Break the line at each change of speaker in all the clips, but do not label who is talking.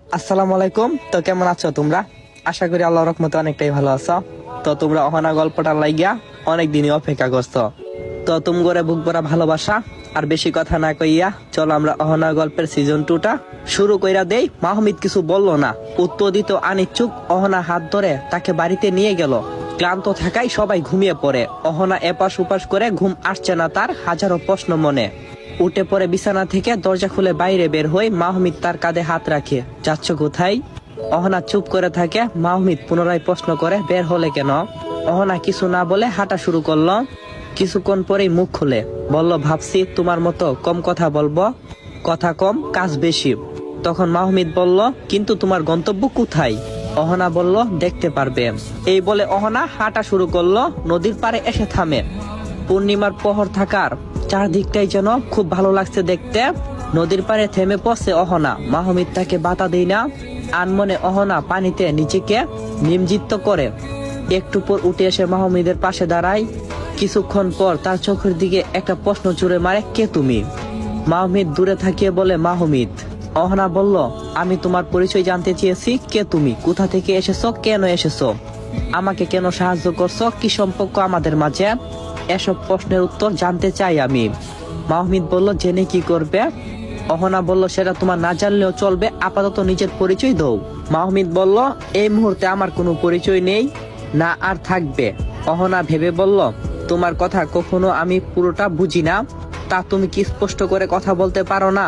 আসসালামু আলাইকুম। তো কেমন আছো তোমরা? আশা করি আল্লাহর রহমতে অনেকটাই ভালো আছো। তো তোমরা অহনা গল্পটা লাইগা অনেক দিনই অপেক্ষা করছো। তো তুম করে বুক ভরা ভালোবাসা আর বেশি কথা না কইয়া চলো আমরা অহনা গল্পের সিজন 2টা শুরু কইরা দেই। মাহমিদ কিছু বলল না, উত্তর দিত আনিচ্ছুক। অহনা হাত ধরে তাকে বাড়িতে নিয়ে গেল। ক্লান্ত থাকায় সবাই ঘুমিয়ে পড়ে। অহনা এপাশ উপাস করে, ঘুম আসছে না তার, হাজারো প্রশ্ন মনে। উঠে পড়ে বিছানা থেকে, দরজা খুলে বাইরে বের হই। মাহমিদ তার কাঁধে হাত রাখে। যাচ্ছ কোথায়? অহনা চুপ করে থাকে। মাহমিদ পুনরায় প্রশ্ন করে, বের হলে কেন? অহনা কিছু না বলে হাঁটা শুরু করলো। কিছুক্ষণ পরেই মুখ খুলে বলল, ভাবছি তোমার মতো কম কথা বলবো, কথা কম কাজ বেশি। তখন মাহমিদ বলল, কিন্তু তোমার গন্তব্য কোথায়? অহনা বলল, দেখতে পারবে। এই বলে অহনা হাঁটা শুরু করলো। নদীর পাড়ে এসে থামে। পূর্ণিমার প্রহর থাকার চারদিকটাই যেন খুব ভালো লাগছে দেখতে। নদীর পাড়ে থেমে পড়ছে অহনা। মাহমিদ তাকে বাধা দেয় না। আনমনে অহনা পানিতে নিজেকে নিমজ্জিত করে। একটু পর উঠে এসে মাহমিদের পাশে দাঁড়ায়। কিছুক্ষণ পর তার চোখের দিকে একটা প্রশ্ন ছুড়ে মারে, কে তুমি? মাহমিদ দূরে থাকিয়ে বলে, মাহমিদ। অহনা বলল, আমি তোমার পরিচয় জানতে চেয়েছি। কে তুমি? কোথা থেকে এসেছো? কেন এসেছো? আমাকে কেন সাহায্য করছো? কি সম্পর্ক আমাদের মাঝে? এসব প্রশ্নের উত্তর জানতে চাই আমি। মাহমিদ বলল, জেনে কি করবে? অহনা বলল, সেটা তোমার না জানলেও চলবে, আপাতত নিজের পরিচয় দাও। মাহমিদ বলল, এই মুহূর্তে আমার কোনো পরিচয় নেই, না আর থাকবে। অহনা ভেবে বলল, তোমার কথা কখনো আমি পুরোটা বুঝি না। তা তুমি কি স্পষ্ট করে কথা বলতে পারো না?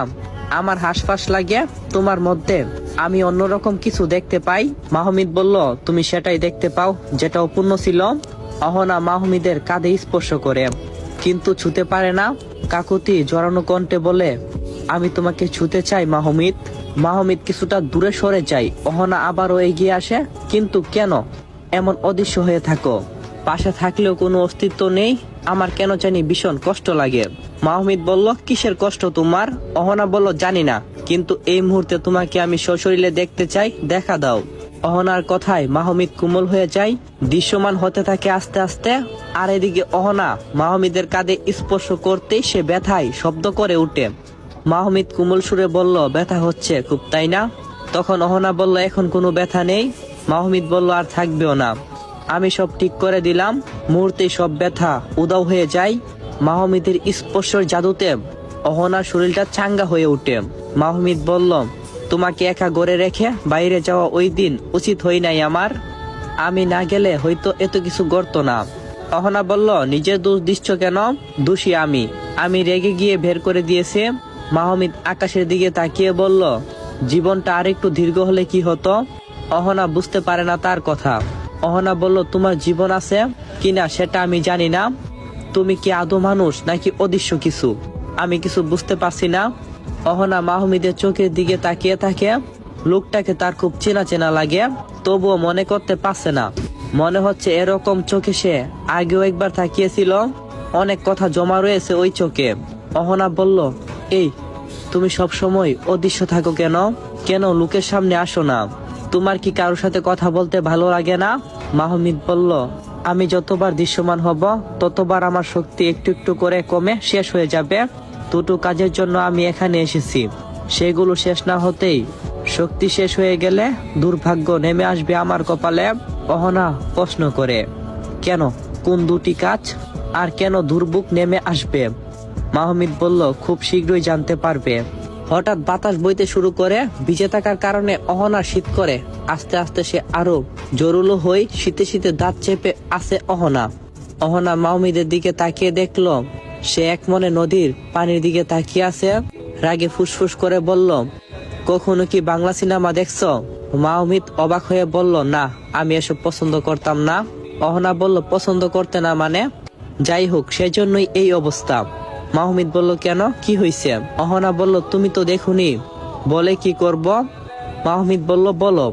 আমার হাসফাস লাগে তোমার মধ্যে। আমি অন্যরকম কিছু দেখতে পাই। মাহমিদ বলল, তুমি সেটাই দেখতে পাও যেটা অপূর্ণ ছিল। অহনা মাহমিদের কাঁধে স্পর্শ করে, কিন্তু ছুতে পারে না। কাকুতি জড়ানো কণ্ঠে বলে, আমি তোমাকে ছুতে চাই মাহমিদ। মাহমিদ কিছুটা দূরে সরে যায়। অহনা আবারও এগিয়ে আসে। কিন্তু কেন এমন অদৃশ্য হয়ে থাকো? পাশে থাকলেও কোনো অস্তিত্ব নেই। আমার কেন জানি ভীষণ কষ্ট লাগে। মাহমিদ বলল, কিসের কষ্ট তোমার? অহনা বলল, জানি না, কিন্তু এই মুহূর্তে তোমাকে আমি সশরীরে দেখতে চাই, দেখা দাও। অহনার কথায় মাহমিদ কোমল হয়ে যায়, দৃশ্যমান হতে থাকে আস্তে আস্তে। আর এদিকে অহনা মাহমিদের কাঁধে স্পর্শ করতেই সে ব্যথায় শব্দ করে উঠে। মাহমিদ কোমল সুরে বলল, ব্যথা হচ্ছে খুব, তাই না? তখন অহনা বলল, এখন কোনো ব্যথা নেই। মাহমিদ বলল, আর থাকবেও না। আমি সব ঠিক করে দিলাম। মুহূর্তেই সব ব্যথা উদাও হয়ে যায়। মাহমিদের স্পর্শের জাদুতে অহনার শরীরটা চাঙ্গা হয়ে ওঠে। মাহমিদ বলল, তোমাকে একা গড়ে রেখে বাইরে যাওয়া ওই দিন উচিত হয় নাই আমার। আমি না গেলে হয়তো এত কিছু গড়তো না। অহনা বলল, নিজের দোষ দিচ্ছ কেন? দোষী আমি রেগে গিয়ে বের করে দিয়েছি। মাহমিদ আকাশের দিকে তাকিয়ে বলল, জীবনটা আর একটু দীর্ঘ হলে কি হতো? অহনা বুঝতে পারে না তার কথা। অহনা বলল, তোমার জীবন আছে কিনা সেটা আমি জানি না। তুমি কি আদৌ মানুষ নাকি অদৃশ্য কিছু? আমি কিছু বুঝতে পারছি না। অহনা মাহমিদের চোখের দিকে তাকিয়ে থাকে। লোকটাকে তার খুব চেনা চেনা লাগে, তবুও মনে করতে পারছে না। মনে হচ্ছে এরকম চোখে সে আগেও একবার তাকিয়েছিল। অনেক কথা জমা রয়েছে ওই চোখে। অহনা বলল, এই তুমি সব সময় অদৃশ্য থাকো কেন? কেন লোকের সামনে আসো না? তোমার কি কারোর সাথে কথা বলতে ভালো লাগে না? মাহমিদ বলল, আমি যতবার দৃশ্যমান হব ততবার আমার শক্তি একটু একটু করে কমে শেষ হয়ে যাবে। দুটো কাজের জন্য আমি এখানে এসেছি, সেগুলো শেষ না হতেই শক্তি শেষ হয়ে গেলে দুর্ভাগ্য নেমে আসবে আমার কপালে। অহনা প্রশ্ন করে, কেন? কোন দুটি কাজ? আর কেন দুর্ভোগ নেমে আসবে? মাহমিদ বলল, খুব শীঘ্রই জানতে পারবে। হঠাৎ বাতাস বইতে শুরু করে। ভিজে থাকার কারণে অহনার শীত করে। আস্তে আস্তে সে আরো জরুলো হয়ে শীতে শীতে দাঁত চেপে আসে অহনা। অহনা মাহমিদের দিকে তাকিয়ে দেখলো সে এক মনে নদীর পানির দিকে তাকিয়ে আছে। রাগে ফুসফুস করে বলল, কখনো কি বাংলা সিনেমা দেখছো? মাহমিদ অবাক হয়ে বলল, না, আমি এসব পছন্দ করতাম না। অহনা বলল, পছন্দ করতে না মানে? যাই হোক, সেজন্যই এই অবস্থা। মাহমিদ বলল, কেন, কি হয়েছে? অহনা বলল, তুমি তো দেখোনি, বলে কি করব? মাহমিদ বলল, বলো।